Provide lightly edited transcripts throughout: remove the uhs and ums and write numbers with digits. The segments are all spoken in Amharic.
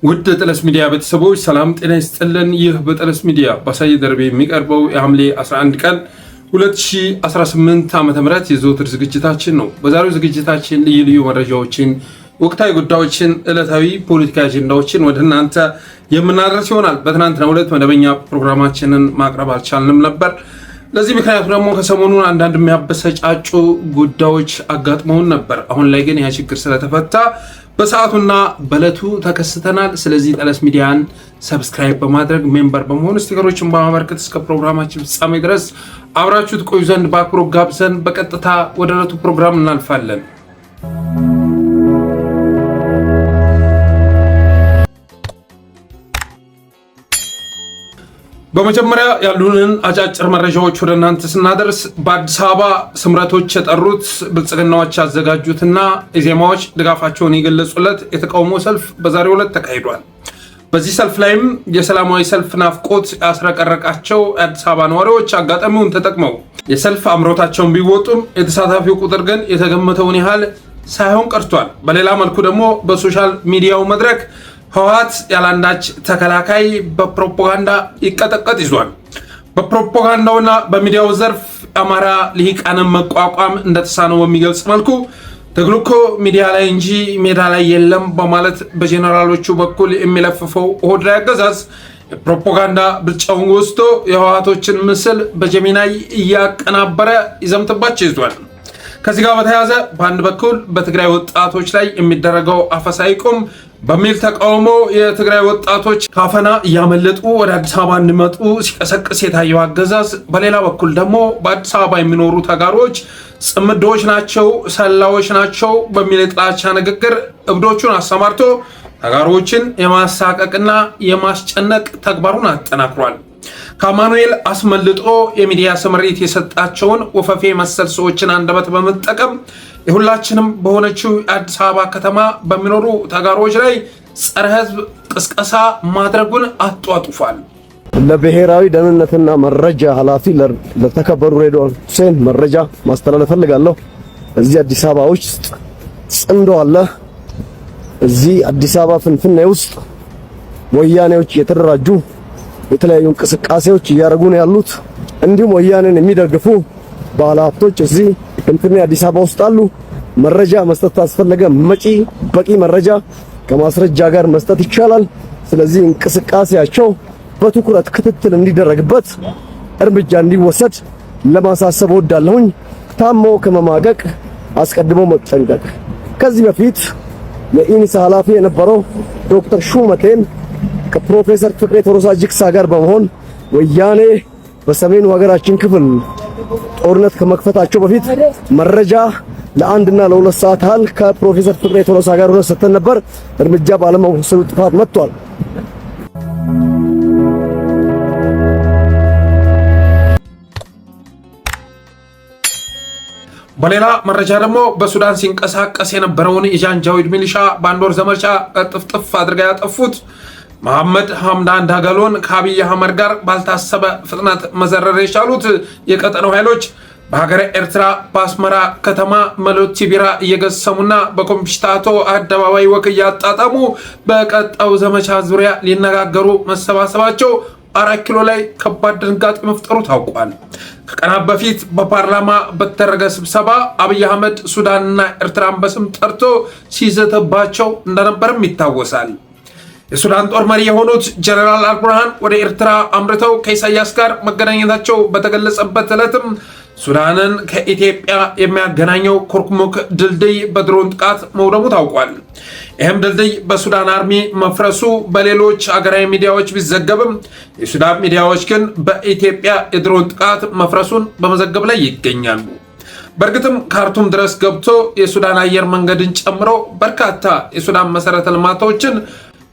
ውድ ጠለስ ሚዲያ ቤተሰቦች ሰላም ጤና ይስጥልን። ይህ በጠለስ ሚዲያ ባሳየ ደርቤ የሚቀርበው የሐምሌ 11 ቀን 2018 ዓ.ም የዘወትር ዝግጅታችን ነው። በዛሬው ዝግጅታችን ልዩ ልዩ መረጃዎችን፣ ወቅታዊ ጉዳዮችን፣ ዕለታዊ ፖለቲካዊ አጀንዳዎችን ወደ እናንተ የምናደርስ ይሆናል። በትናንትናው ዕለት መደበኛ ፕሮግራማችንን ማቅረብ አልቻልንም ነበር። ለዚህ ምክንያቱ ደግሞ ከሰሞኑን አንዳንድ የሚያበሰጫጩ ጉዳዮች አጋጥመውን ነበር። አሁን ላይ ግን ያ ችግር ስለተፈታ በሰዓቱና በዕለቱ ተከስተናል። ስለዚህ ጠለስ ሚዲያን ሰብስክራይብ በማድረግ ሜምበር በመሆን ስቲከሮችን በማበርከት እስከ ፕሮግራማችን ፍጻሜ ድረስ አብራችሁት ቆዩ ዘንድ በአክብሮት ጋብዘን በቀጥታ ወደ ዕለቱ ፕሮግራም እናልፋለን። በመጀመሪያ ያሉንን አጫጭር መረጃዎች ወደ እናንተ ስናደርስ በአዲስ አበባ ስምረቶች የጠሩት ብልጽግናዎች ያዘጋጁትና ኢዜማዎች ድጋፋቸውን የገለጹለት የተቃውሞ ሰልፍ በዛሬው ዕለት ተካሂዷል። በዚህ ሰልፍ ላይም የሰላማዊ ሰልፍ ናፍቆት ያስረቀረቃቸው የአዲስ አበባ ነዋሪዎች አጋጣሚውን ተጠቅመው የሰልፍ አምሮታቸውን ቢወጡም የተሳታፊው ቁጥር ግን የተገመተውን ያህል ሳይሆን ቀርቷል። በሌላ መልኩ ደግሞ በሶሻል ሚዲያው መድረክ ህወሓት ያላንዳች ተከላካይ በፕሮፓጋንዳ ይቀጠቀጥ ይዟል። በፕሮፓጋንዳውና በሚዲያው ዘርፍ የአማራ ልሂቃንን መቋቋም እንደተሳነው በሚገልጽ መልኩ ትግሉ እኮ ሚዲያ ላይ እንጂ ሜዳ ላይ የለም በማለት በጄኔራሎቹ በኩል የሚለፍፈው ኦህዴድ አገዛዝ የፕሮፓጋንዳ ብልጫውን ወስዶ የህወሓቶችን ምስል በጀሚናይ እያቀናበረ ይዘምትባቸው ይዟል። ከዚህ ጋር በተያያዘ በአንድ በኩል በትግራይ ወጣቶች ላይ የሚደረገው አፈሳ ይቁም በሚል ተቃውሞ የትግራይ ወጣቶች ካፈና እያመለጡ ወደ አዲስ አበባ እንዲመጡ ሲቀሰቅስ የታየው አገዛዝ፣ በሌላ በኩል ደግሞ በአዲስ አበባ የሚኖሩ ተጋሮች ጽምዶች ናቸው፣ ሰላዎች ናቸው በሚል የጥላቻ ንግግር እብዶቹን አሰማርቶ ተጋሮችን የማሳቀቅና የማስጨነቅ ተግባሩን አጠናክሯል። ከአማኑኤል አስመልጦ የሚዲያ ስምሪት የሰጣቸውን ወፈፌ መሰል ሰዎችን አንደበት በመጠቀም የሁላችንም በሆነችው አዲስ አበባ ከተማ በሚኖሩ ተጋሮች ላይ ጸረ ሕዝብ ቅስቀሳ ማድረጉን አጧጡፏል። ለብሔራዊ ደህንነትና መረጃ ኃላፊ ለተከበሩ ሬድዋን ሁሴን መረጃ ማስተላለፍ ፈልጋለሁ። እዚህ አዲስ አበባ ውስጥ ጽምዶ አለ። እዚህ አዲስ አበባ ፍንፍኔ ውስጥ ወያኔዎች የተደራጁ የተለያዩ እንቅስቃሴዎች እያደረጉ ነው ያሉት። እንዲሁም ወያኔን የሚደግፉ ባለሀብቶች እዚህ ፍንፍኔ አዲስ አበባ ውስጥ አሉ። መረጃ መስጠት ካስፈለገ በቂ መረጃ ከማስረጃ ጋር መስጠት ይቻላል። ስለዚህ እንቅስቃሴያቸው በትኩረት ክትትል እንዲደረግበት እርምጃ እንዲወሰድ ለማሳሰብ እወዳለሁኝ። ታሞ ከመማቀቅ አስቀድሞ መጠንቀቅ። ከዚህ በፊት የኢንሳ ኃላፊ የነበረው ዶክተር ሹመቴን ከፕሮፌሰር ፍቅሬ ቶሎሳ ጅግሳ ጋር በመሆን ወያኔ በሰሜኑ ሀገራችን ክፍል ጦርነት ከመክፈታቸው በፊት መረጃ ለአንድና ለሁለት ሰዓት ያህል ከፕሮፌሰር ፍቅሬ ቶሎሳ ጋር ሆነን ሰጥተን ነበር። እርምጃ ባለመውሰዱ ጥፋት መጥቷል። በሌላ መረጃ ደግሞ በሱዳን ሲንቀሳቀስ የነበረውን የጃንጃዊድ ሚሊሻ በአንድ ወር ዘመቻ ጥፍጥፍ አድርጋ ያጠፉት መሐመድ ሐምዳን ዳጋሎን ከአብይ አህመድ ጋር ባልታሰበ ፍጥነት መዘረር የቻሉት የቀጠናው ኃይሎች በሀገረ ኤርትራ በአስመራ ከተማ መሎቲ ቢራ እየገሰሙና በኮምፒሽታቶ አደባባይ ወክ እያጣጣሙ በቀጣው ዘመቻ ዙሪያ ሊነጋገሩ መሰባሰባቸው 4 ኪሎ ላይ ከባድ ድንጋጤ መፍጠሩ ታውቋል። ከቀናት በፊት በፓርላማ በተደረገ ስብሰባ አብይ አህመድ ሱዳንና ኤርትራን በስም ጠርቶ ሲዘተባቸው እንደነበርም ይታወሳል። የሱዳን ጦር መሪ የሆኑት ጀነራል አልቡርሃን ወደ ኤርትራ አምርተው ከኢሳያስ ጋር መገናኘታቸው በተገለጸበት ዕለትም ሱዳንን ከኢትዮጵያ የሚያገናኘው ኩርኩሙክ ድልድይ በድሮን ጥቃት መውደሙ ታውቋል። ይህም ድልድይ በሱዳን አርሚ መፍረሱ በሌሎች አገራዊ ሚዲያዎች ቢዘገብም የሱዳን ሚዲያዎች ግን በኢትዮጵያ የድሮን ጥቃት መፍረሱን በመዘገብ ላይ ይገኛሉ። በእርግጥም ካርቱም ድረስ ገብቶ የሱዳን አየር መንገድን ጨምሮ በርካታ የሱዳን መሰረተ ልማቶችን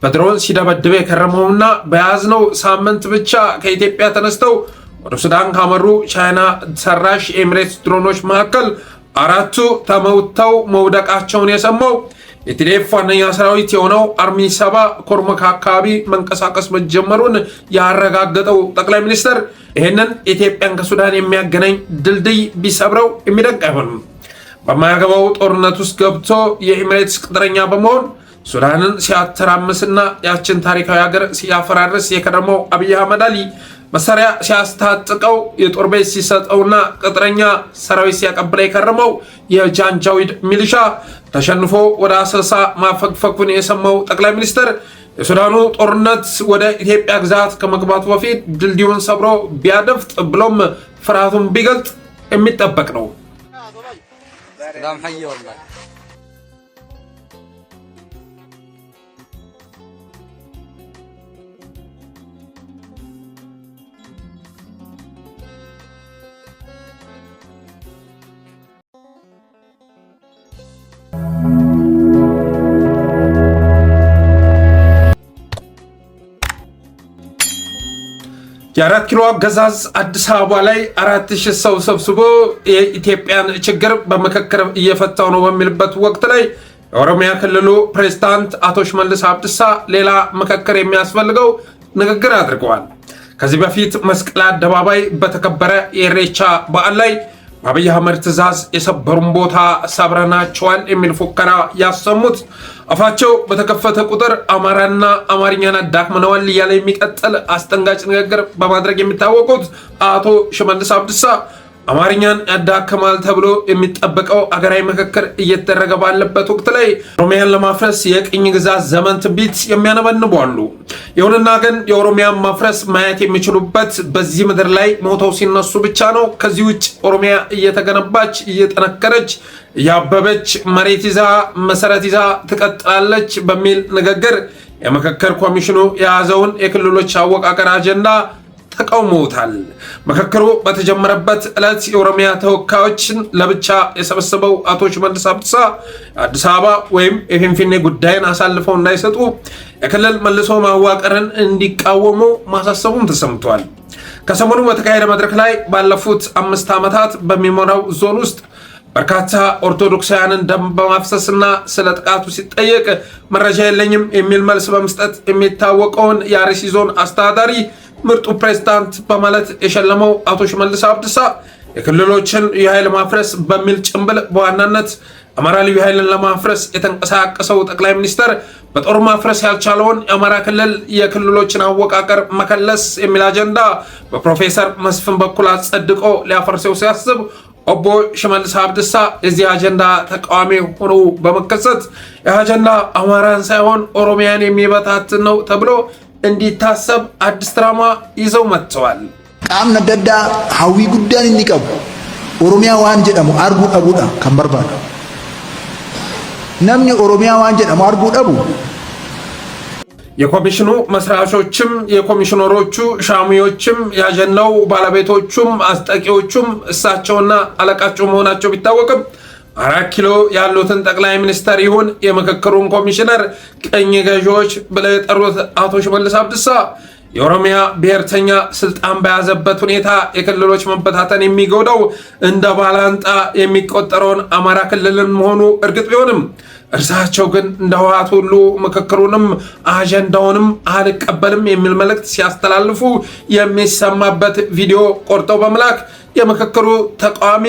በድሮን ሲደበድበ የከረመውና በያዝነው ሳምንት ብቻ ከኢትዮጵያ ተነስተው ወደ ሱዳን ካመሩ ቻይና ሰራሽ ኤሚሬትስ ድሮኖች መካከል 4ቱ ተመውተው መውደቃቸውን የሰማው የቲዲኤፍ ዋነኛ ሰራዊት የሆነው አርሚ 7 ኮርመካ አካባቢ መንቀሳቀስ መጀመሩን ያረጋገጠው ጠቅላይ ሚኒስትር ይህንን ኢትዮጵያን ከሱዳን የሚያገናኝ ድልድይ ቢሰብረው የሚደንቅ አይሆንም። በማያገባው ጦርነት ውስጥ ገብቶ የኤሚሬትስ ቅጥረኛ በመሆን ሱዳንን ሲያተራምስና ያችን ታሪካዊ ሀገር ሲያፈራርስ የከረመው አብይ አህመድ አሊ መሳሪያ ሲያስታጥቀው የጦር ቤት ሲሰጠውና ቅጥረኛ ሰራዊት ሲያቀብለው የከረመው የጃንጃዊድ ሚሊሻ ተሸንፎ ወደ አሰሳ ማፈግፈጉን የሰማው ጠቅላይ ሚኒስትር የሱዳኑ ጦርነት ወደ ኢትዮጵያ ግዛት ከመግባቱ በፊት ድልድዩን ሰብሮ ቢያደፍጥ ብሎም ፍርሃቱን ቢገልጥ የሚጠበቅ ነው። የአራት ኪሎ አገዛዝ አዲስ አበባ ላይ 4000 ሰው ሰብስቦ የኢትዮጵያን ችግር በመከከር እየፈታው ነው በሚልበት ወቅት ላይ የኦሮሚያ ክልሉ ፕሬዝዳንት አቶ ሽመልስ አብዲሳ ሌላ መከከር የሚያስፈልገው ንግግር አድርገዋል። ከዚህ በፊት መስቀል አደባባይ በተከበረ የኢሬቻ በዓል ላይ አብይ አህመድ ትዕዛዝ የሰበሩን ቦታ ሰብረናቸዋል የሚል ፉከራ ያሰሙት አፋቸው በተከፈተ ቁጥር አማራና አማርኛን አዳክመነዋል እያለ የሚቀጥል አስጠንጋጭ ንግግር በማድረግ የሚታወቁት አቶ ሽመልስ አብዲሳ አማርኛን ያዳክማል ተብሎ የሚጠበቀው አገራዊ ምክክር እየተደረገ ባለበት ወቅት ላይ ኦሮሚያን ለማፍረስ የቅኝ ግዛት ዘመን ትንቢት የሚያነበንቡ አሉ። ይሁንና ግን የኦሮሚያን ማፍረስ ማየት የሚችሉበት በዚህ ምድር ላይ ሞተው ሲነሱ ብቻ ነው። ከዚህ ውጭ ኦሮሚያ እየተገነባች እየጠነከረች ያበበች መሬት ይዛ መሰረት ይዛ ትቀጥላለች በሚል ንግግር የምክክር ኮሚሽኑ የያዘውን የክልሎች አወቃቀር አጀንዳ ተቃውመውታል። ምክክሩ በተጀመረበት ዕለት የኦሮሚያ ተወካዮችን ለብቻ የሰበሰበው አቶ ሽመልስ አብዲሳ አዲስ አበባ ወይም የፊንፊኔ ጉዳይን አሳልፈው እንዳይሰጡ የክልል መልሶ ማዋቀርን እንዲቃወሙ ማሳሰቡም ተሰምቷል። ከሰሞኑ በተካሄደ መድረክ ላይ ባለፉት 5 ዓመታት በሚሞላው ዞን ውስጥ በርካታ ኦርቶዶክሳውያንን ደም በማፍሰስና ስለ ጥቃቱ ሲጠየቅ መረጃ የለኝም የሚል መልስ በመስጠት የሚታወቀውን የአርሲ ዞን አስተዳዳሪ ምርጡ ፕሬዝዳንት በማለት የሸለመው አቶ ሽመልስ አብዲሳ የክልሎችን የኃይል ማፍረስ በሚል ጭምብል በዋናነት አማራ ልዩ ኃይልን ለማፍረስ የተንቀሳቀሰው ጠቅላይ ሚኒስትር በጦር ማፍረስ ያልቻለውን የአማራ ክልል የክልሎችን አወቃቀር መከለስ የሚል አጀንዳ በፕሮፌሰር መስፍን በኩል አጸድቆ ሊያፈርሰው ሲያስብ ኦቦ ሽመልስ አብዲሳ የዚህ አጀንዳ ተቃዋሚ ሆኖ በመከሰት የአጀንዳ አማራን ሳይሆን ኦሮሚያን የሚበታትን ነው ተብሎ እንዲታሰብ አዲስ ድራማ ይዘው መጥተዋል። ቃም ነደዳ ሀዊ ጉዳን እንዲቀቡ ኦሮሚያ ዋን ጀደሙ አርጉ አቡዳ ከመርባዳ ነምኒ ኦሮሚያ ዋን ጀደሙ አርጉ አቡ የኮሚሽኑ መስራቾችም የኮሚሽነሮቹ ሻሚዎችም ያጀንዳው ባለቤቶቹም አስጠቂዎቹም እሳቸውና አለቃቸው መሆናቸው ቢታወቅም 4 ኪሎ ያሉትን ጠቅላይ ሚኒስትር ይሁን የምክክሩን ኮሚሽነር ቀኝ ገዢዎች ብለው የጠሩት አቶ ሽመልስ አብዲሳ የኦሮሚያ ብሔርተኛ ስልጣን በያዘበት ሁኔታ የክልሎች መበታተን የሚጎዳው እንደ ባላንጣ የሚቆጠረውን አማራ ክልልን መሆኑ እርግጥ ቢሆንም እርሳቸው ግን እንደ ህወሓት ሁሉ ምክክሩንም አጀንዳውንም አልቀበልም የሚል መልእክት ሲያስተላልፉ የሚሰማበት ቪዲዮ ቆርጠው በመላክ የምክክሩ ተቃዋሚ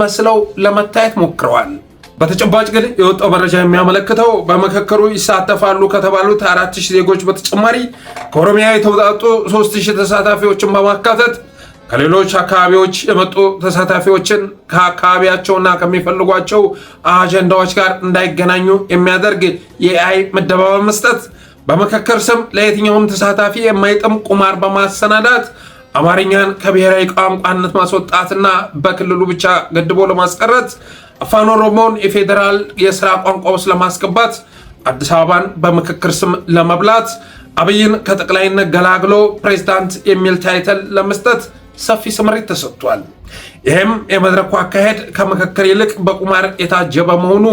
መስለው ለመታየት ሞክረዋል። በተጨባጭ ግን የወጣው መረጃ የሚያመለክተው በምክክሩ ይሳተፋሉ ከተባሉት 4000 ዜጎች በተጨማሪ ከኦሮሚያ የተውጣጡ 3000 ተሳታፊዎችን በማካተት ከሌሎች አካባቢዎች የመጡ ተሳታፊዎችን ከአካባቢያቸውና ከሚፈልጓቸው አጀንዳዎች ጋር እንዳይገናኙ የሚያደርግ የአይ ምደባ በመስጠት በምክክር ስም ለየትኛውም ተሳታፊ የማይጥም ቁማር በማሰናዳት አማርኛን ከብሔራዊ ቋንቋነት ማስወጣትና በክልሉ ብቻ ገድቦ ለማስቀረት አፋን ኦሮሞን የፌዴራል የሥራ ቋንቋ ውስጥ ለማስገባት አዲስ አበባን በምክክር ስም ለመብላት አብይን ከጠቅላይነት ገላግሎ ፕሬዝዳንት የሚል ታይትል ለመስጠት ሰፊ ስምሪት ተሰጥቷል። ይህም የመድረኩ አካሄድ ከምክክር ይልቅ በቁማር የታጀበ መሆኑ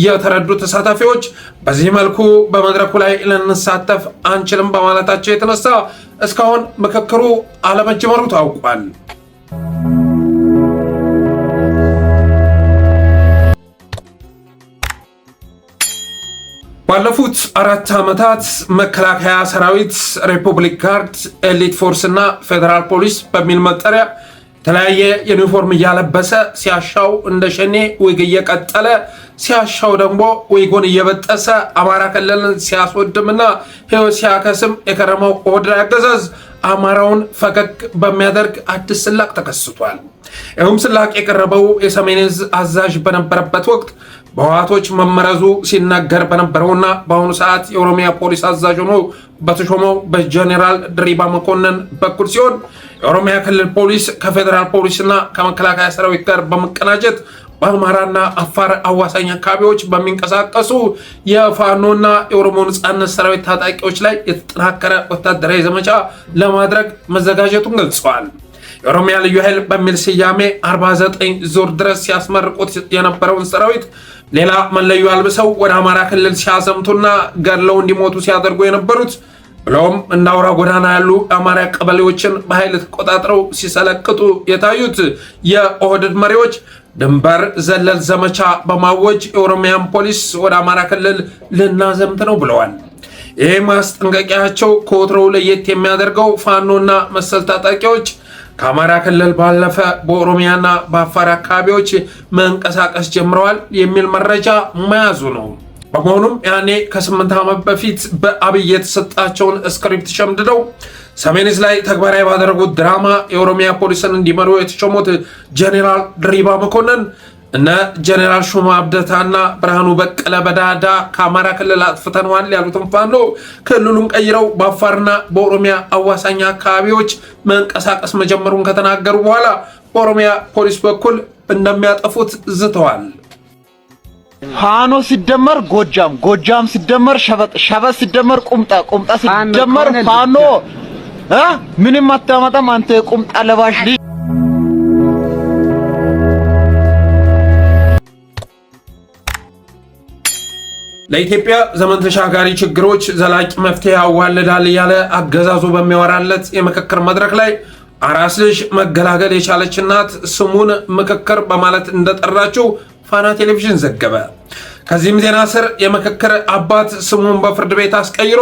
የተረዱ ተሳታፊዎች በዚህ መልኩ በመድረኩ ላይ ልንሳተፍ አንችልም በማለታቸው የተነሳ እስካሁን ምክክሩ አለመጀመሩ ታውቋል። ባለፉት 4 ዓመታት መከላከያ ሰራዊት፣ ሪፐብሊክ ጋርድ፣ ኤሊት ፎርስ እና ፌደራል ፖሊስ በሚል መጠሪያ የተለያየ ዩኒፎርም እያለበሰ ሲያሻው እንደ ሸኔ ወግ እየቀጠለ ሲያሻው ደግሞ ወይጎን እየበጠሰ አማራ ክልልን ሲያስወድምና ህይወት ሲያከስም የከረመው ኦህዴድ አገዛዝ አማራውን ፈገግ በሚያደርግ አዲስ ስላቅ ተከስቷል። ይህም ስላቅ የቀረበው የሰሜን ዕዝ አዛዥ በነበረበት ወቅት በህወሓቶች መመረዙ ሲናገር በነበረውና በአሁኑ ሰዓት የኦሮሚያ ፖሊስ አዛዥ ሆኖ በተሾመው በጀኔራል ድሪባ መኮንን በኩል ሲሆን የኦሮሚያ ክልል ፖሊስ ከፌዴራል ፖሊስና ከመከላከያ ሰራዊት ጋር በመቀናጀት በአማራና አፋር አዋሳኝ አካባቢዎች በሚንቀሳቀሱ የፋኖና የኦሮሞ ነጻነት ሰራዊት ታጣቂዎች ላይ የተጠናከረ ወታደራዊ ዘመቻ ለማድረግ መዘጋጀቱን ገልጸዋል። የኦሮሚያ ልዩ ኃይል በሚል ስያሜ 49 ዙር ድረስ ሲያስመርቁት የነበረውን ሰራዊት ሌላ መለዮ አልብሰው ወደ አማራ ክልል ሲያዘምቱና ገድለው እንዲሞቱ ሲያደርጉ የነበሩት ብለውም እንደ አውራ ጎዳና ያሉ አማራ ቀበሌዎችን በኃይል ተቆጣጥረው ሲሰለቅጡ የታዩት የኦህዴድ መሪዎች ድንበር ዘለል ዘመቻ በማወጅ የኦሮሚያን ፖሊስ ወደ አማራ ክልል ልናዘምት ነው ብለዋል። ይህ ማስጠንቀቂያቸው ከወትሮው ለየት የሚያደርገው ፋኖና መሰል ታጣቂዎች ከአማራ ክልል ባለፈ በኦሮሚያና በአፋር አካባቢዎች መንቀሳቀስ ጀምረዋል የሚል መረጃ መያዙ ነው። በመሆኑም ያኔ ከ8 ዓመት በፊት በአብይ የተሰጣቸውን ስክሪፕት ሸምድደው ሰሜን ዕዝ ላይ ተግባራዊ ባደረጉት ድራማ የኦሮሚያ ፖሊስን እንዲመሩ የተሾሙት ጀኔራል ድሪባ መኮንን እነ ጀኔራል ሹማ አብደታና ብርሃኑ በቀለ በዳዳ ከአማራ ክልል አጥፍተነዋል ያሉትን ፋኖ ክልሉን ቀይረው በአፋርና በኦሮሚያ አዋሳኝ አካባቢዎች መንቀሳቀስ መጀመሩን ከተናገሩ በኋላ በኦሮሚያ ፖሊስ በኩል እንደሚያጠፉት ዝተዋል። ፋኖ ሲደመር ጎጃም፣ ጎጃም ሲደመር ሸበጥ፣ ሸበጥ ሲደመር ቁምጣ፣ ቁምጣ ሲደመር ፋኖ ምንም አታመጣም አንተ ቁምጣ ለባሽ ልጅ። ለኢትዮጵያ ዘመን ተሻጋሪ ችግሮች ዘላቂ መፍትሄ ያዋልዳል እያለ አገዛዙ በሚያወራለት የምክክር መድረክ ላይ አራስ ልጅ መገላገል የቻለች እናት ስሙን ምክክር በማለት እንደጠራችው ፋና ቴሌቪዥን ዘገበ። ከዚህም ዜና ስር የምክክር አባት ስሙን በፍርድ ቤት አስቀይሮ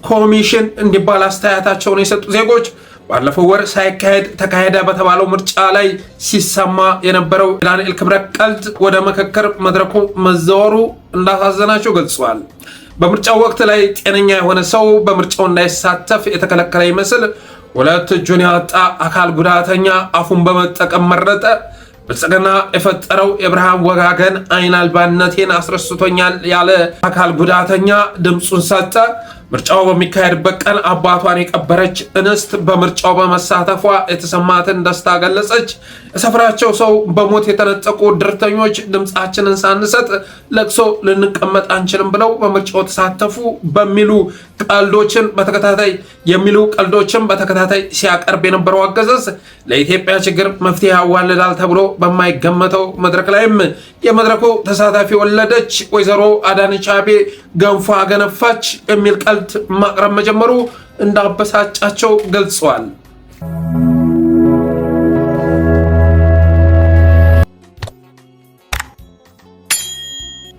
ኮሚሽን እንዲባል አስተያየታቸውን የሰጡ ዜጎች ባለፈው ወር ሳይካሄድ ተካሄደ በተባለው ምርጫ ላይ ሲሰማ የነበረው ዳንኤል ክብረት ቀልድ ወደ ምክክር መድረኩ መዘወሩ እንዳሳዘናቸው ገልጸዋል። በምርጫው ወቅት ላይ ጤነኛ የሆነ ሰው በምርጫው እንዳይሳተፍ የተከለከለ ይመስል ሁለት እጁን ያጣ አካል ጉዳተኛ አፉን በመጠቀም መረጠ። ብልጽግና የፈጠረው የብርሃን ወጋገን አይን አልባነቴን አስረስቶኛል ያለ አካል ጉዳተኛ ድምፁን ሰጠ። ምርጫው በሚካሄድበት ቀን አባቷን የቀበረች እንስት በምርጫው በመሳተፏ የተሰማትን ደስታ ገለጸች። የሰፈራቸው ሰው በሞት የተነጠቁ ድርተኞች ድምፃችንን ሳንሰጥ ለቅሶ ልንቀመጥ አንችልም ብለው በምርጫው ተሳተፉ በሚሉ ቀልዶችን በተከታታይ ሲያቀርብ የነበረው አገዛዝ ለኢትዮጵያ ችግር መፍትሄ ያዋልዳል ተብሎ በማይገመተው መድረክ ላይም የመድረኩ ተሳታፊ ወለደች ወይዘሮ አዳነች አቤቤ ገንፎ አገነፋች የሚል ቀልድ ማቅረብ መጀመሩ እንዳበሳጫቸው ገልጸዋል።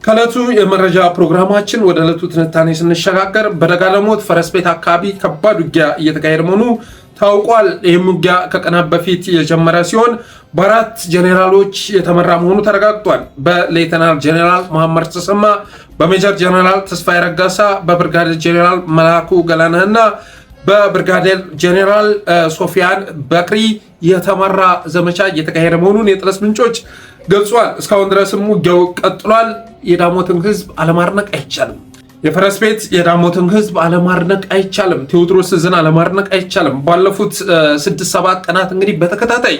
ከዕለቱ የመረጃ ፕሮግራማችን ወደ ዕለቱ ትንታኔ ስንሸጋገር በደጋዳሞት ፈረስ ቤት አካባቢ ከባድ ውጊያ እየተካሄደ መሆኑ ታውቋል። ይህም ውጊያ ከቀናት በፊት የጀመረ ሲሆን በአራት ጄኔራሎች የተመራ መሆኑ ተረጋግጧል። በሌተናል ጄኔራል መሐመድ ተሰማ፣ በሜጀር ጄኔራል ተስፋዬ ረጋሳ፣ በብርጋዴር ጄኔራል መላኩ ገላነህና በብርጋዴር ጄኔራል ሶፊያን በክሪ የተመራ ዘመቻ እየተካሄደ መሆኑን የጥለስ ምንጮች ገልጿል። እስካሁን ድረስም ውጊያው ቀጥሏል። የዳሞትን ህዝብ አለማድነቅ አይቻልም። የፈረስ ቤት የዳሞትን ህዝብ አለማድነቅ አይቻልም። ቴዎድሮስ ዕዝን አለማድነቅ አይቻልም። ባለፉት 6-7 ቀናት እንግዲህ በተከታታይ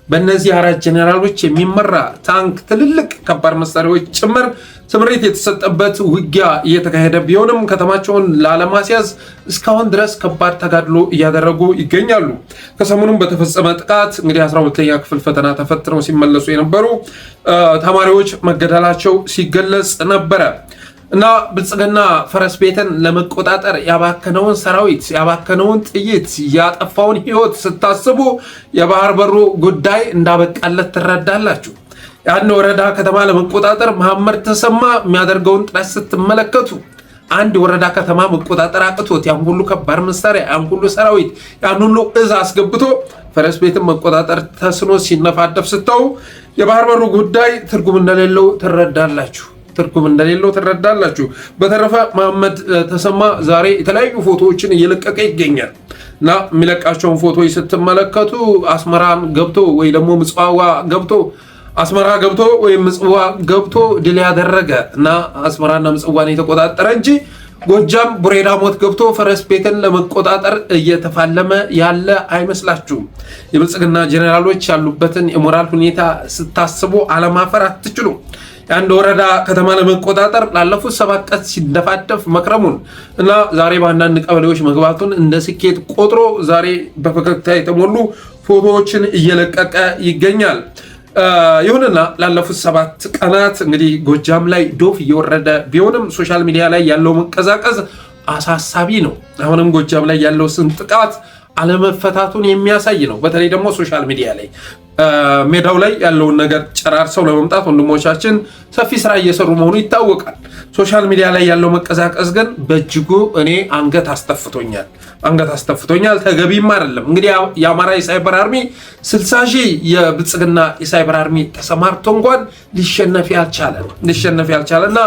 በእነዚህ አራት ጄኔራሎች የሚመራ ታንክ፣ ትልልቅ ከባድ መሳሪያዎች ጭምር ትምሪት የተሰጠበት ውጊያ እየተካሄደ ቢሆንም ከተማቸውን ላለማስያዝ እስካሁን ድረስ ከባድ ተጋድሎ እያደረጉ ይገኛሉ። ከሰሞኑም በተፈጸመ ጥቃት እንግዲህ 12ኛ ክፍል ፈተና ተፈትነው ሲመለሱ የነበሩ ተማሪዎች መገደላቸው ሲገለጽ ነበረ እና ብልጽግና ፈረስ ቤትን ለመቆጣጠር ያባከነውን ሰራዊት፣ ያባከነውን ጥይት፣ ያጠፋውን ህይወት ስታስቡ የባህር በሩ ጉዳይ እንዳበቃለት ትረዳላችሁ። ያን ወረዳ ከተማ ለመቆጣጠር መሐመድ ተሰማ የሚያደርገውን ጥረት ስትመለከቱ አንድ ወረዳ ከተማ መቆጣጠር አቅቶት ያን ሁሉ ከባድ መሳሪያ፣ ያን ሁሉ ሰራዊት፣ ያን ሁሉ እዝ አስገብቶ ፈረስ ቤትን መቆጣጠር ተስኖ ሲነፋደፍ ስተው የባህር በሩ ጉዳይ ትርጉም እንደሌለው ትረዳላችሁ። በተረፈ መሐመድ ተሰማ ዛሬ የተለያዩ ፎቶዎችን እየለቀቀ ይገኛል እና የሚለቃቸውን ፎቶዎች ስትመለከቱ አስመራን ገብቶ ወይ ደግሞ ምጽዋ ገብቶ አስመራ ገብቶ ወይ ምጽዋ ገብቶ ድል ያደረገ እና አስመራና ምጽዋን የተቆጣጠረ እንጂ ጎጃም ቡሬ ዳሞት ገብቶ ፈረስ ቤትን ለመቆጣጠር እየተፋለመ ያለ አይመስላችሁም? የብልጽግና ጄኔራሎች ያሉበትን የሞራል ሁኔታ ስታስቡ አለማፈር አትችሉም። የአንድ ወረዳ ከተማ ለመቆጣጠር ላለፉት 7 ቀናት ሲደፋደፍ መክረሙን እና ዛሬ በአንዳንድ ቀበሌዎች መግባቱን እንደ ስኬት ቆጥሮ ዛሬ በፈገግታ የተሞሉ ፎቶዎችን እየለቀቀ ይገኛል። ይሁንና ላለፉት 7 ቀናት እንግዲህ ጎጃም ላይ ዶፍ እየወረደ ቢሆንም ሶሻል ሚዲያ ላይ ያለው መቀዛቀዝ አሳሳቢ ነው። አሁንም ጎጃም ላይ ያለው ስንጥቃት አለመፈታቱን የሚያሳይ ነው። በተለይ ደግሞ ሶሻል ሚዲያ ላይ ሜዳው ላይ ያለውን ነገር ጨራርሰው ለመምጣት ወንድሞቻችን ሰፊ ስራ እየሰሩ መሆኑ ይታወቃል። ሶሻል ሚዲያ ላይ ያለው መቀዛቀዝ ግን በእጅጉ እኔ አንገት አስተፍቶኛል። ተገቢም አይደለም። እንግዲህ የአማራ የሳይበር አርሚ 60 ሺህ የብልጽግና የሳይበር አርሚ ተሰማርቶ እንኳን ሊሸነፍ ያልቻለ እና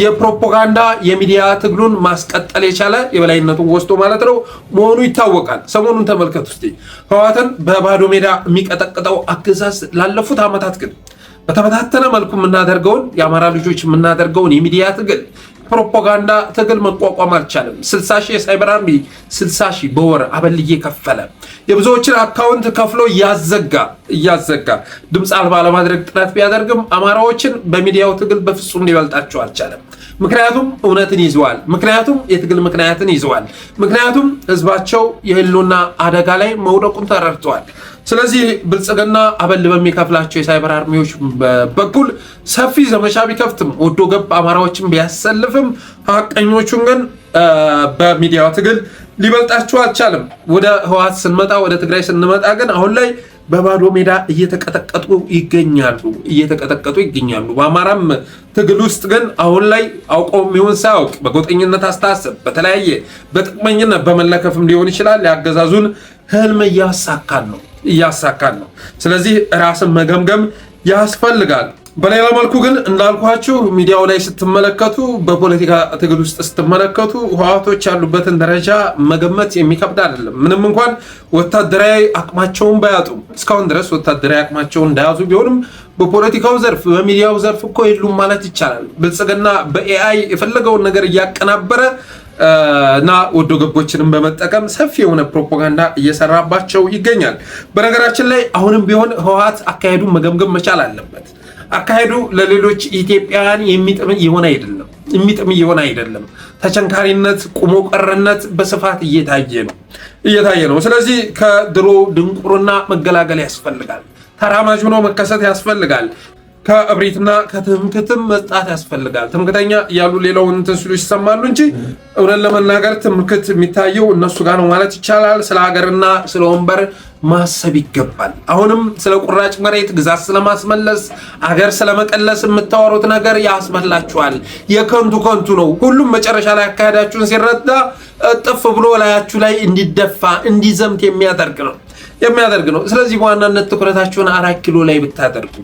የፕሮፓጋንዳ የሚዲያ ትግሉን ማስቀጠል የቻለ የበላይነቱን ወስዶ ማለት ነው መሆኑ ይታወቃል። ሰሞኑን ተመልከቱ እስቲ ህወሓትን በባዶ ሜዳ የሚቀጠቅጠው አገዛዝ ላለፉት ዓመታት ግን በተበታተነ መልኩ የምናደርገውን የአማራ ልጆች የምናደርገውን የሚዲያ ትግል ፕሮፓጋንዳ ትግል መቋቋም አልቻለም። 60 ሺህ የሳይበር አርሚ 60 ሺህ በወር አበል እየከፈለ የብዙዎችን አካውንት ከፍሎ እያዘጋ ድምፅ አልባ ለማድረግ ጥረት ቢያደርግም አማራዎችን በሚዲያው ትግል በፍጹም ሊበልጣቸው አልቻለም። ምክንያቱም እውነትን ይዘዋል። ምክንያቱም የትግል ምክንያትን ይዘዋል። ምክንያቱም ህዝባቸው የህልውና አደጋ ላይ መውደቁን ተረድተዋል። ስለዚህ ብልጽግና አበል በሚከፍላቸው የሳይበር አርሚዎች በኩል ሰፊ ዘመቻ ቢከፍትም ወዶ ገብ አማራዎችን ቢያሰልፍም ሀቀኞቹን ግን በሚዲያው ትግል ሊበልጣቸው አልቻለም። ወደ ህወሓት ስንመጣ ወደ ትግራይ ስንመጣ ግን አሁን ላይ በባዶ ሜዳ እየተቀጠቀጡ ይገኛሉ። በአማራም ትግል ውስጥ ግን አሁን ላይ አውቀው የሚሆን ሳያውቅ በጎጠኝነት አስተሳሰብ በተለያየ በጥቅመኝነት በመለከፍም ሊሆን ይችላል ያገዛዙን ህልም እያሳካን ነው። ስለዚህ ራስን መገምገም ያስፈልጋል። በሌላ መልኩ ግን እንዳልኳችሁ ሚዲያው ላይ ስትመለከቱ በፖለቲካ ትግል ውስጥ ስትመለከቱ ህወሓቶች ያሉበትን ደረጃ መገመት የሚከብድ አይደለም። ምንም እንኳን ወታደራዊ አቅማቸውን ባያጡም እስካሁን ድረስ ወታደራዊ አቅማቸውን እንደያዙ ቢሆንም በፖለቲካው ዘርፍ በሚዲያው ዘርፍ እኮ የሉም ማለት ይቻላል። ብልጽግና በኤአይ የፈለገውን ነገር እያቀናበረ እና ወዶ ገቦችንም በመጠቀም ሰፊ የሆነ ፕሮፓጋንዳ እየሰራባቸው ይገኛል። በነገራችን ላይ አሁንም ቢሆን ህወሓት አካሄዱን መገምገም መቻል አለበት። አካሄዱ ለሌሎች ኢትዮጵያውያን የሚጥም ይሆን አይደለም። ተቸንካሪነት፣ ቁሞ ቀረነት በስፋት እየታየ ነው። ስለዚህ ከድሮ ድንቁርና መገላገል ያስፈልጋል። ተራማጅ ሆኖ መከሰት ያስፈልጋል። ከእብሪትና ከትምክህትም መጣት ያስፈልጋል። ትምክህተኛ እያሉ ሌላውን እንትን ሲሉ ይሰማሉ እንጂ እውነት ለመናገር ትምክህት የሚታየው እነሱ ጋር ነው ማለት ይቻላል። ስለ ሀገርና ስለ ወንበር ማሰብ ይገባል። አሁንም ስለ ቁራጭ መሬት ግዛት ስለማስመለስ አገር ስለመቀለስ የምታወሩት ነገር ያስመላችኋል። የከንቱ ነው። ሁሉም መጨረሻ ላይ አካሄዳችሁን ሲረዳ ጥፍ ብሎ ላያችሁ ላይ እንዲደፋ እንዲዘምት የሚያደርግ ነው። ስለዚህ በዋናነት ትኩረታችሁን 4 ኪሎ ላይ ብታደርጉ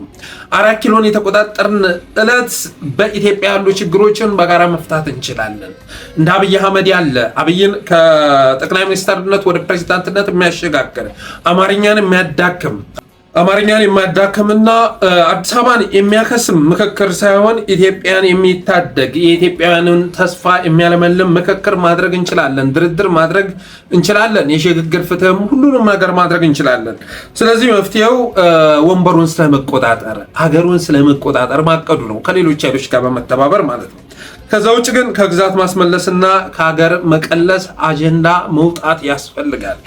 4 ኪሎን የተቆጣጠርን ዕለት በኢትዮጵያ ያሉ ችግሮችን በጋራ መፍታት እንችላለን። እንደ አብይ አህመድ ያለ አብይን ከጠቅላይ ሚኒስትርነት ወደ ፕሬዝዳንትነት የሚያሸጋግር አማርኛን የሚያዳክምና አዲስ አበባን የሚያከስም ምክክር ሳይሆን ኢትዮጵያን የሚታደግ የኢትዮጵያውያንን ተስፋ የሚያለመልም ምክክር ማድረግ እንችላለን። ድርድር ማድረግ እንችላለን። የሽግግር ፍትህም ሁሉንም ነገር ማድረግ እንችላለን። ስለዚህ መፍትሄው ወንበሩን ስለመቆጣጠር ሀገሩን ስለመቆጣጠር ማቀዱ ነው፣ ከሌሎች ኃይሎች ጋር በመተባበር ማለት ነው። ከዛ ውጭ ግን ከግዛት ማስመለስና ከሀገር መቀለስ አጀንዳ መውጣት ያስፈልጋል።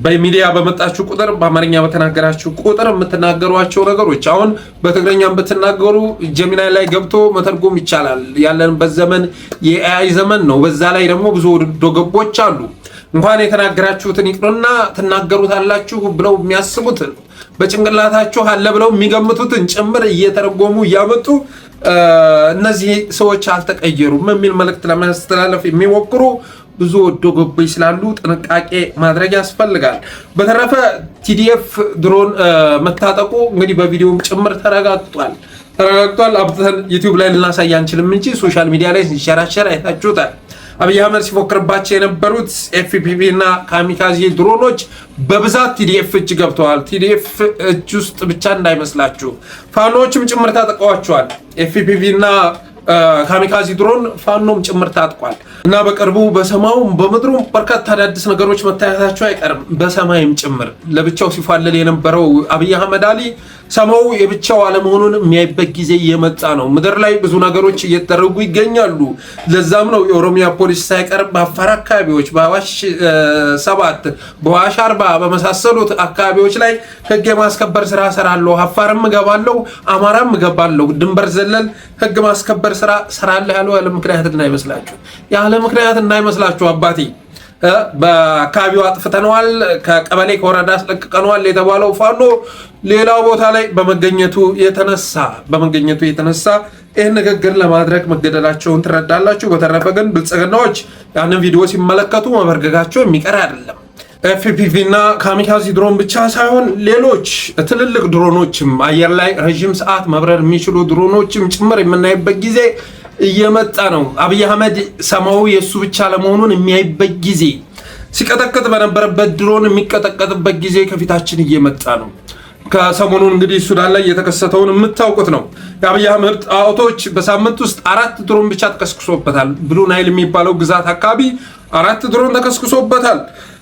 በሚዲያ በመጣችሁ ቁጥር በአማርኛ በተናገራችሁ ቁጥር የምትናገሯቸው ነገሮች አሁን በትግረኛም ብትናገሩ ጀሚናይ ላይ ገብቶ መተርጎም ይቻላል። ያለንበት ዘመን የኤአይ ዘመን ነው። በዛ ላይ ደግሞ ብዙ ወዶገቦች አሉ። እንኳን የተናገራችሁትን ይቅርና ትናገሩታላችሁ ብለው የሚያስቡትን በጭንቅላታችሁ አለ ብለው የሚገምቱትን ጭምር እየተረጎሙ እያመጡ እነዚህ ሰዎች አልተቀየሩም የሚል መልእክት ለማስተላለፍ የሚሞክሩ ብዙ ወዶ ገቦች ስላሉ ጥንቃቄ ማድረግ ያስፈልጋል። በተረፈ ቲዲኤፍ ድሮን መታጠቁ እንግዲህ በቪዲዮም ጭምር ተረጋግጧል። አብተን ዩቲዩብ ላይ ልናሳይ አንችልም እንጂ ሶሻል ሚዲያ ላይ ሲሸራሸር አይታችሁታል። አብይ አህመድ ሲፎክርባቸው የነበሩት ኤፍፒቪ እና ካሚካዚ ድሮኖች በብዛት ቲዲኤፍ እጅ ገብተዋል። ቲዲኤፍ እጅ ውስጥ ብቻ እንዳይመስላችሁ ፋኖችም ጭምር ታጥቀዋቸዋል። ኤፍፒቪ እና ካሚካዚ ድሮን ፋኖም ጭምር ታጥቋል እና በቅርቡ በሰማዩም በምድሩም በርካታ አዳዲስ ነገሮች መታየታቸው አይቀርም። በሰማይም ጭምር ለብቻው ሲፋለል የነበረው አብይ አህመድ አሊ ሰማዩ የብቻው አለመሆኑን የሚያይበት ጊዜ እየመጣ ነው። ምድር ላይ ብዙ ነገሮች እየተደረጉ ይገኛሉ። ለዛም ነው የኦሮሚያ ፖሊስ ሳይቀር በአፋር አካባቢዎች በአዋሽ 7 በአዋሽ 40 በመሳሰሉት አካባቢዎች ላይ ህግ የማስከበር ስራ ሰራለሁ፣ አፋርም እገባለሁ፣ አማራም እገባለሁ፣ ድንበር ዘለል ህግ ማስከበር ስራ ሰራለሁ ያለው ያለ ምክንያት እንዳይመስላችሁ፣ ያለ ምክንያት እንዳይመስላችሁ አባቴ በአካባቢው አጥፍተነዋል፣ ከቀበሌ ከወረዳ አስለቅቀነዋል የተባለው ፋኖ ሌላው ቦታ ላይ በመገኘቱ የተነሳ ይህን ንግግር ለማድረግ መገደላቸውን ትረዳላችሁ። በተረፈ ግን ብልጽግናዎች ያንን ቪዲዮ ሲመለከቱ መበርገጋቸው የሚቀር አይደለም። ኤፍፒቪ እና ካሚካዚ ድሮን ብቻ ሳይሆን ሌሎች ትልልቅ ድሮኖችም አየር ላይ ረዥም ሰዓት መብረር የሚችሉ ድሮኖችም ጭምር የምናይበት ጊዜ እየመጣ ነው። አብይ አህመድ ሰማዩ የሱ ብቻ ለመሆኑን የሚያይበት ጊዜ፣ ሲቀጠቅጥ በነበረበት ድሮን የሚቀጠቀጥበት ጊዜ ከፊታችን እየመጣ ነው። ከሰሞኑን እንግዲህ ሱዳን ላይ የተከሰተውን የምታውቁት ነው። የአብይ አህመድ ጣዖቶች በሳምንት ውስጥ 4 ድሮን ብቻ ተከስክሶበታል። ብሉ ናይል የሚባለው ግዛት አካባቢ 4 ድሮን ተከስክሶበታል።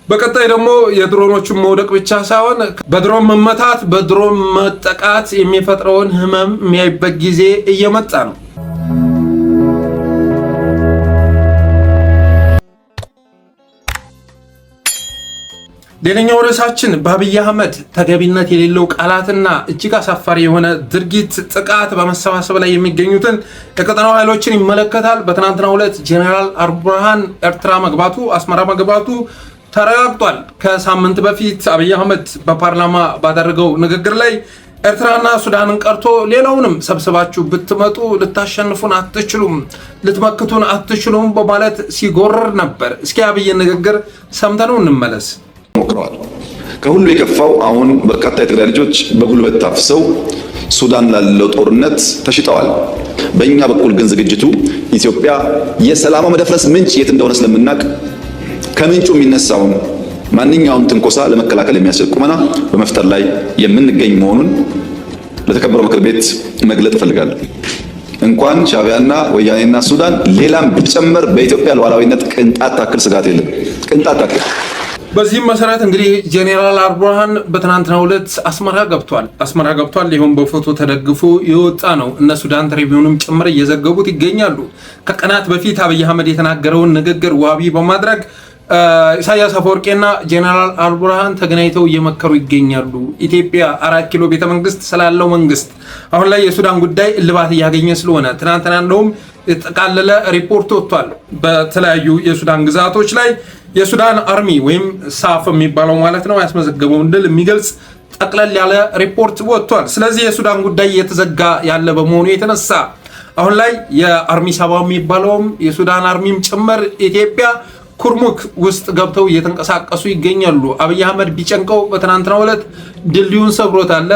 በቀጣይ ደግሞ የድሮኖቹን መውደቅ ብቻ ሳይሆን በድሮን መመታት፣ በድሮን መጠቃት የሚፈጥረውን ህመም የሚያይበት ጊዜ እየመጣ ነው። ሌላኛው ርዕሳችን በአብይ አህመድ ተገቢነት የሌለው ቃላትና እጅግ አሳፋሪ የሆነ ድርጊት ጥቃት በመሰባሰብ ላይ የሚገኙትን የቀጠናው ኃይሎችን ይመለከታል። በትናንትናው ዕለት ጄኔራል አልቡርሃን ኤርትራ መግባቱ አስመራ መግባቱ ተረጋግጧል። ከሳምንት በፊት አብይ አህመድ በፓርላማ ባደረገው ንግግር ላይ ኤርትራና ሱዳንን ቀርቶ ሌላውንም ሰብስባችሁ ብትመጡ ልታሸንፉን አትችሉም፣ ልትመክቱን አትችሉም በማለት ሲጎርር ነበር። እስኪ አብይን ንግግር ሰምተነው እንመለስ። ሞክረዋል። ከሁሉ የከፋው አሁን በርካታ የትግራይ ልጆች በጉልበት ታፍሰው ሱዳን ላለው ጦርነት ተሽጠዋል። በእኛ በኩል ግን ዝግጅቱ ኢትዮጵያ የሰላሟ መደፍረስ ምንጭ የት እንደሆነ ስለምናውቅ ከምንጩ የሚነሳውን ማንኛውም ትንኮሳ ለመከላከል የሚያስችል ቁመና በመፍጠር ላይ የምንገኝ መሆኑን ለተከበረው ምክር ቤት መግለጥ እፈልጋለሁ። እንኳን ሻዕቢያና ወያኔና ሱዳን ሌላም ቢጨመር በኢትዮጵያ ሉዓላዊነት ቅንጣት ታክል ስጋት የለም። ቅንጣት ታክል። በዚህም መሰረት እንግዲህ ጄኔራል አልቡርሃን በትናንትናው ዕለት አስመራ ገብቷል። ይሁን በፎቶ ተደግፎ የወጣ ነው። እነ ሱዳን ትሪቢዩንም ጭምር እየዘገቡት ይገኛሉ። ከቀናት በፊት አብይ አህመድ የተናገረውን ንግግር ዋቢ በማድረግ ኢሳያስ አፈወርቂና ጄኔራል አልቡርሃን ተገናኝተው እየመከሩ ይገኛሉ። ኢትዮጵያ 4 ኪሎ ቤተመንግስት ስላለው መንግስት አሁን ላይ የሱዳን ጉዳይ እልባት እያገኘ ስለሆነ ትናንትና እንደውም የተቃለለ ሪፖርት ወጥቷል። በተለያዩ የሱዳን ግዛቶች ላይ የሱዳን አርሚ ወይም ሳፍ የሚባለው ማለት ነው ያስመዘገበውን ድል የሚገልጽ ጠቅለል ያለ ሪፖርት ወጥቷል። ስለዚህ የሱዳን ጉዳይ እየተዘጋ ያለ በመሆኑ የተነሳ አሁን ላይ የአርሚ ሰባ የሚባለውም የሱዳን አርሚም ጭምር ኢትዮጵያ ኩርሙክ ውስጥ ገብተው እየተንቀሳቀሱ ይገኛሉ። አብይ አህመድ ቢጨንቀው በትናንትናው ዕለት ድልድዩን ሰብሮታል።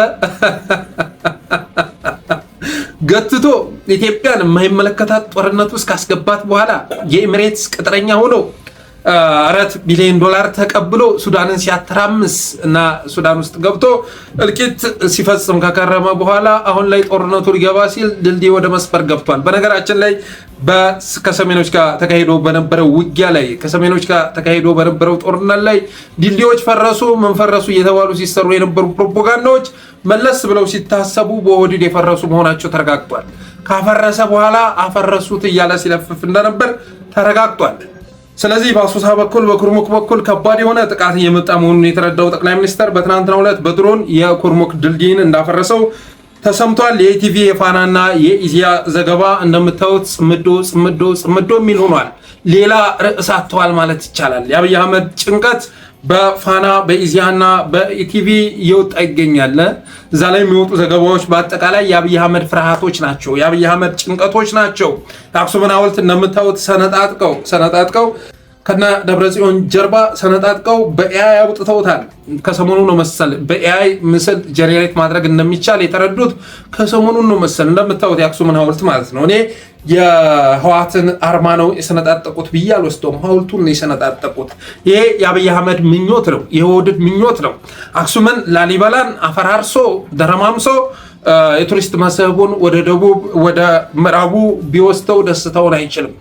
ገትቶ ኢትዮጵያን የማይመለከታት ጦርነት ውስጥ ካስገባት በኋላ የኤሚሬትስ ቅጥረኛ ሆኖ $4 ቢሊዮን ተቀብሎ ሱዳንን ሲያተራምስ እና ሱዳን ውስጥ ገብቶ እልቂት ሲፈጽም ከከረመ በኋላ አሁን ላይ ጦርነቱ ሊገባ ሲል ድልድይ ወደ መስበር ገብቷል። በነገራችን ላይ ከሰሜኖች ጋር ተካሂዶ በነበረው ውጊያ ላይ ከሰሜኖች ጋር ተካሂዶ በነበረው ጦርነት ላይ ድልድዮች ፈረሱ፣ ምን ፈረሱ እየተባሉ ሲሰሩ የነበሩ ፕሮፓጋንዳዎች መለስ ብለው ሲታሰቡ በወዲድ የፈረሱ መሆናቸው ተረጋግጧል። ካፈረሰ በኋላ አፈረሱት እያለ ሲለፍፍ እንደነበር ተረጋግጧል። ስለዚህ በአሶሳ በኩል በኩርሙክ በኩል ከባድ የሆነ ጥቃት እየመጣ መሆኑን የተረዳው ጠቅላይ ሚኒስትር በትናንትናው ዕለት በድሮን የኩርሙክ ድልድይን እንዳፈረሰው ተሰምቷል። የኢቲቪ የፋናና የኢዚያ ዘገባ እንደምታዩት ጽምዶ የሚል ሆኗል። ሌላ ርዕስ አጥተዋል ማለት ይቻላል። የአብይ አህመድ ጭንቀት በፋና በኢዚያና በኢቲቪ እየወጣ ይገኛል። እዛ ላይ የሚወጡ ዘገባዎች በአጠቃላይ የአብይ አህመድ ፍርሃቶች ናቸው፣ የአብይ አህመድ ጭንቀቶች ናቸው። የአክሱምን ሐውልት እንደምታዩት ሰነጣጥቀው ከነ ደብረጽዮን ጀርባ ሰነጣጥቀው በኤአይ አውጥተውታል። ከሰሞኑ ነው መሰል በኤአይ ምስል ጀነሬት ማድረግ እንደሚቻል የተረዱት ከሰሞኑ ነው መሰል። እንደምታዩት የአክሱምን ሐውልት ማለት ነው። እኔ የህዋትን አርማ ነው የሰነጣጠቁት ብዬ አልወስደውም። ሐውልቱን ነው የሰነጣጠቁት። ይሄ የአብይ አህመድ ምኞት ነው፣ የወድድ ምኞት ነው። አክሱምን ላሊበላን አፈራርሶ ደረማምሶ የቱሪስት መስህቡን ወደ ደቡብ ወደ ምዕራቡ ቢወስደው ደስታውን አይችልም።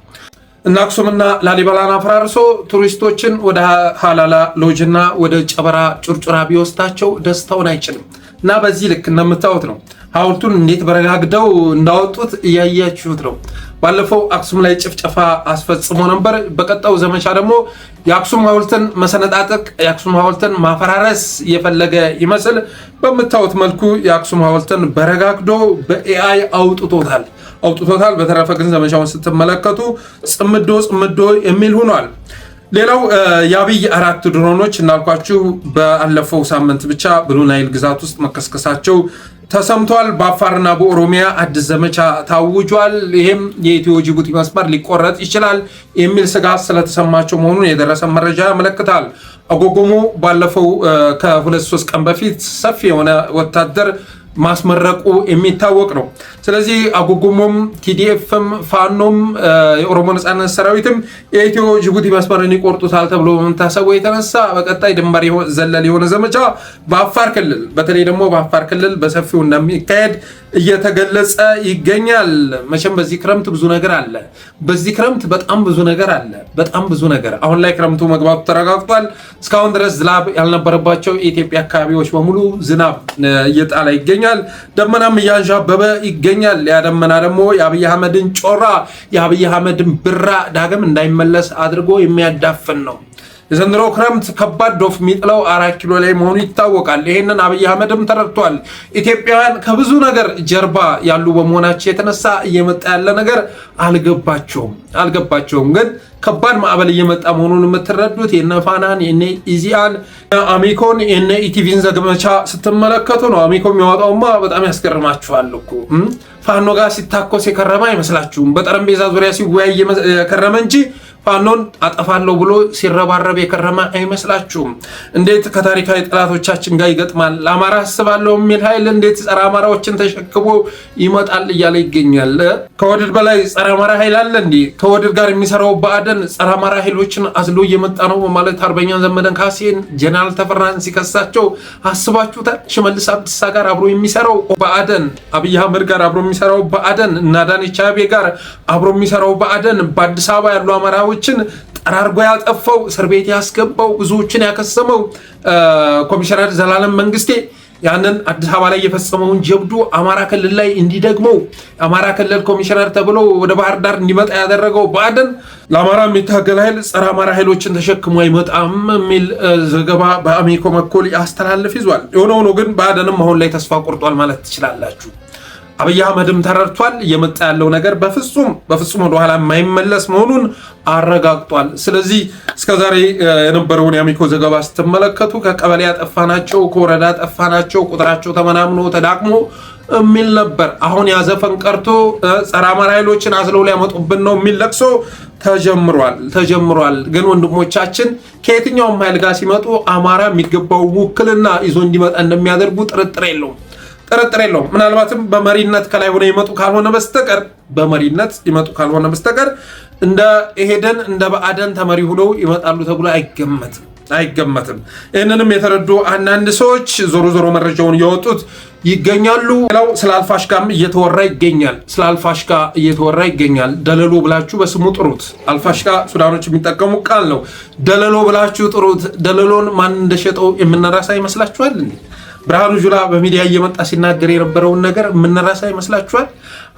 እና አክሱምና ላሊበላን አፈራርሶ ቱሪስቶችን ወደ ሃላላ ሎጅና ወደ ጨበራ ጩርጩራ ቢወስዳቸው ደስታውን አይችልም። እና በዚህ ልክ እንደምታዩት ነው ሐውልቱን እንዴት በረጋግደው እንዳወጡት እያያችሁት ነው። ባለፈው አክሱም ላይ ጭፍጨፋ አስፈጽሞ ነበር። በቀጣው ዘመቻ ደግሞ የአክሱም ሐውልትን መሰነጣጠቅ፣ የአክሱም ሐውልትን ማፈራረስ የፈለገ ይመስል በምታዩት መልኩ የአክሱም ሐውልትን በረጋግዶ በኤአይ አውጥቶታል። በተረፈ ግን ዘመቻውን ስትመለከቱ ጽምዶ የሚል ሆኗል። ሌላው የአብይ 4 ድሮኖች እንዳልኳችሁ ባለፈው ሳምንት ብቻ ብሉ ናይል ግዛት ውስጥ መከስከሳቸው ተሰምቷል። በአፋርና በኦሮሚያ አዲስ ዘመቻ ታውጇል። ይህም የኢትዮ ጅቡቲ መስመር ሊቆረጥ ይችላል የሚል ስጋት ስለተሰማቸው መሆኑን የደረሰ መረጃ ያመለክታል። አጎጎሞ ባለፈው ከ2-3 ቀን በፊት ሰፊ የሆነ ወታደር ማስመረቁ የሚታወቅ ነው። ስለዚህ አጎጎሞም ቲዲኤፍም ፋኖም የኦሮሞ ነጻነት ሰራዊትም የኢትዮ ጅቡቲ መስመርን ይቆርጡታል ተብሎ በመታሰቡ የተነሳ በቀጣይ ድንበር ዘለል የሆነ ዘመቻ በአፋር ክልል በተለይ ደግሞ በአፋር ክልል በሰፊው እንደሚካሄድ እየተገለጸ ይገኛል። መቼም በዚህ ክረምት ብዙ ነገር አለ። በዚህ ክረምት በጣም ብዙ ነገር አለ። አሁን ላይ ክረምቱ መግባቱ ተረጋግጧል። እስካሁን ድረስ ዝናብ ያልነበረባቸው የኢትዮጵያ አካባቢዎች በሙሉ ዝናብ እየጣለ ይገኛል። ደመናም እያንዣበበ ይገኛል። ያ ደመና ደግሞ የአብይ አህመድን ጮራ የአብይ አህመድን ብራ ዳግም እንዳይመለስ አድርጎ የሚያዳፍን ነው። የዘንድሮ ክረምት ከባድ ዶፍ የሚጥለው 4 ኪሎ ላይ መሆኑ ይታወቃል። ይሄንን አብይ አህመድም ተረድቷል። ኢትዮጵያውያን ከብዙ ነገር ጀርባ ያሉ በመሆናቸው የተነሳ እየመጣ ያለ ነገር አልገባቸውም። ግን ከባድ ማዕበል እየመጣ መሆኑን የምትረዱት የነ ፋናን የነ ኢዚአን አሚኮን የነ ኢቲቪን ዘመቻ ስትመለከቱ ነው። አሚኮ የሚያወጣውማ በጣም ያስገርማችኋል እኮ ፋኖ ጋር ሲታኮስ የከረመ አይመስላችሁም? በጠረጴዛ ዙሪያ ሲወያይ የከረመ እንጂ ፋኖን አጠፋለሁ ብሎ ሲረባረብ የከረመ አይመስላችሁም? እንዴት ከታሪካዊ ጠላቶቻችን ጋር ይገጥማል? ለአማራ አስባለሁ የሚል ኃይል እንዴት ጸረ አማራዎችን ተሸክሞ ይመጣል እያለ ይገኛል። ከወድድ በላይ ጸረ አማራ ኃይል አለ እንዴ? ከወድድ ጋር የሚሰራው ብአዴን ጸረ አማራ ኃይሎችን አዝሎ እየመጣ ነው በማለት አርበኛ ዘመነ ካሴን ጀነራል ተፈራን ሲከሳቸው አስባችሁታል? ሽመልስ አብዲሳ ጋር አብሮ የሚሰራው ብአዴን፣ አብይ አህመድ ጋር አብሮ የሚሰራው ብአዴን እና አዳነች አቤቤ ጋር አብሮ የሚሰራው ብአዴን በአዲስ አበባ ያሉ አማራዎችን ጠራርጎ ያጠፋው እስር ቤት ያስገባው ብዙዎችን ያከሰመው ኮሚሽነር ዘላለም መንግስቴ ያንን አዲስ አበባ ላይ የፈጸመውን ጀብዱ አማራ ክልል ላይ እንዲደግመው አማራ ክልል ኮሚሽነር ተብሎ ወደ ባህር ዳር እንዲመጣ ያደረገው ብአዴን ለአማራ የሚታገል ኃይል ጸረ አማራ ኃይሎችን ተሸክሞ አይመጣም የሚል ዘገባ በአሚኮ በኩል ያስተላልፍ ይዟል። የሆነ ሆኖ ግን ብአዴንም አሁን ላይ ተስፋ ቆርጧል ማለት ትችላላችሁ። አብይ አህመድም ተረድቷል። የመጣ ያለው ነገር በፍጹም ወደ ኋላ የማይመለስ መሆኑን አረጋግጧል። ስለዚህ እስከዛሬ የነበረውን የአሚኮ ዘገባ ስትመለከቱ ከቀበሌ ያጠፋናቸው ከወረዳ ያጠፋናቸው ቁጥራቸው ተመናምኖ ተዳቅሞ የሚል ነበር። አሁን ያዘፈን ቀርቶ ጸረ አማራ ኃይሎችን አዝለው ሊያመጡብን ነው የሚል ለቅሶ ተጀምሯል። ግን ወንድሞቻችን ከየትኛውም ኃይል ጋር ሲመጡ አማራ የሚገባው ውክልና ይዞ እንዲመጣ እንደሚያደርጉ ጥርጥር የለውም። ምናልባትም በመሪነት ከላይ ሆነ ይመጡ ካልሆነ በስተቀር እንደ ኢህዴን እንደ ብአዴን ተመሪ ሆነው ይመጣሉ ተብሎ አይገመትም። ይህንንም የተረዱ አንዳንድ ሰዎች ዞሮ መረጃውን እያወጡት ይገኛሉ። ሌላው ስለ አልፋሽጋም እየተወራ ይገኛል። ደለሎ ብላችሁ በስሙ ጥሩት። አልፋሽጋ ሱዳኖች የሚጠቀሙ ቃል ነው። ደለሎ ብላችሁ ጥሩት። ደለሎን ማን እንደሸጠው የምንረሳ ይመስላችኋል? ብርሃኑ ጁላ በሚዲያ እየመጣ ሲናገር የነበረውን ነገር የምንረሳ ይመስላችኋል?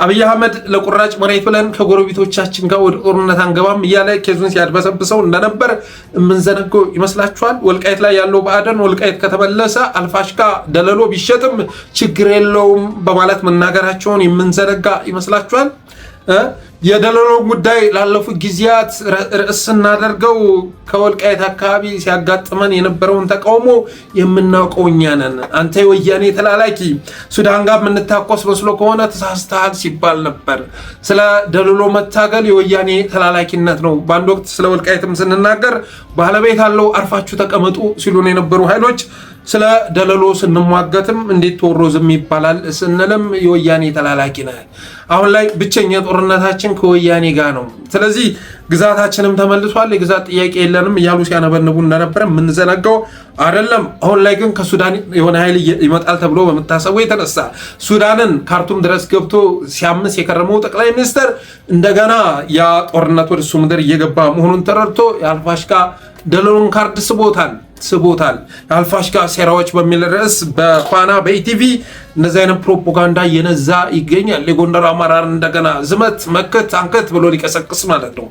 አብይ አህመድ ለቁራጭ መሬት ብለን ከጎረቤቶቻችን ጋር ወደ ጦርነት አንገባም እያለ ኬዙን ሲያድበሰብሰው እንደነበር የምንዘነገው ይመስላችኋል? ወልቃይት ላይ ያለው ብአዴን ወልቃይት ከተመለሰ አልፋሽጋ ደለሎ ቢሸጥም ችግር የለውም በማለት መናገራቸውን የምንዘነጋ ይመስላችኋል? የደለሎ ጉዳይ ላለፉት ጊዜያት ርዕስ እናደርገው ከወልቃይት አካባቢ ሲያጋጥመን የነበረውን ተቃውሞ የምናውቀው እኛ ነን። አንተ የወያኔ ተላላኪ ሱዳን ጋር የምንታኮስ መስሎ ከሆነ ተሳስተሃል ሲባል ነበር። ስለ ደለሎ መታገል የወያኔ ተላላኪነት ነው። በአንድ ወቅት ስለ ወልቃይትም ስንናገር ባለቤት አለው አርፋችሁ ተቀመጡ ሲሉን የነበሩ ኃይሎች ስለ ደለሎ ስንሟገትም እንዴት ተወሮ ዝም ይባላል ስንልም የወያኔ ተላላኪ ነህ። አሁን ላይ ብቸኛ ጦርነታችን ከወያኔ ጋር ነው። ስለዚህ ግዛታችንም ተመልሷል፣ የግዛት ጥያቄ የለንም እያሉ ሲያነበንቡ እንደነበረ የምንዘነጋው አይደለም። አሁን ላይ ግን ከሱዳን የሆነ ኃይል ይመጣል ተብሎ በመታሰቡ የተነሳ ሱዳንን ካርቱም ድረስ ገብቶ ሲያምስ የከረመው ጠቅላይ ሚኒስትር እንደገና ያ ጦርነት ወደ እሱ ምድር እየገባ መሆኑን ተረድቶ የአልፋሽጋ ደለሎን ካርድ ስቦታል። የአልፋሽጋ ሴራዎች በሚል ርዕስ በፋና በኢቲቪ እነዚህ አይነት ፕሮፓጋንዳ እየነዛ ይገኛል። የጎንደር አማራን እንደገና ዝመት መከት አንከት ብሎ ሊቀሰቅስ ማለት ነው።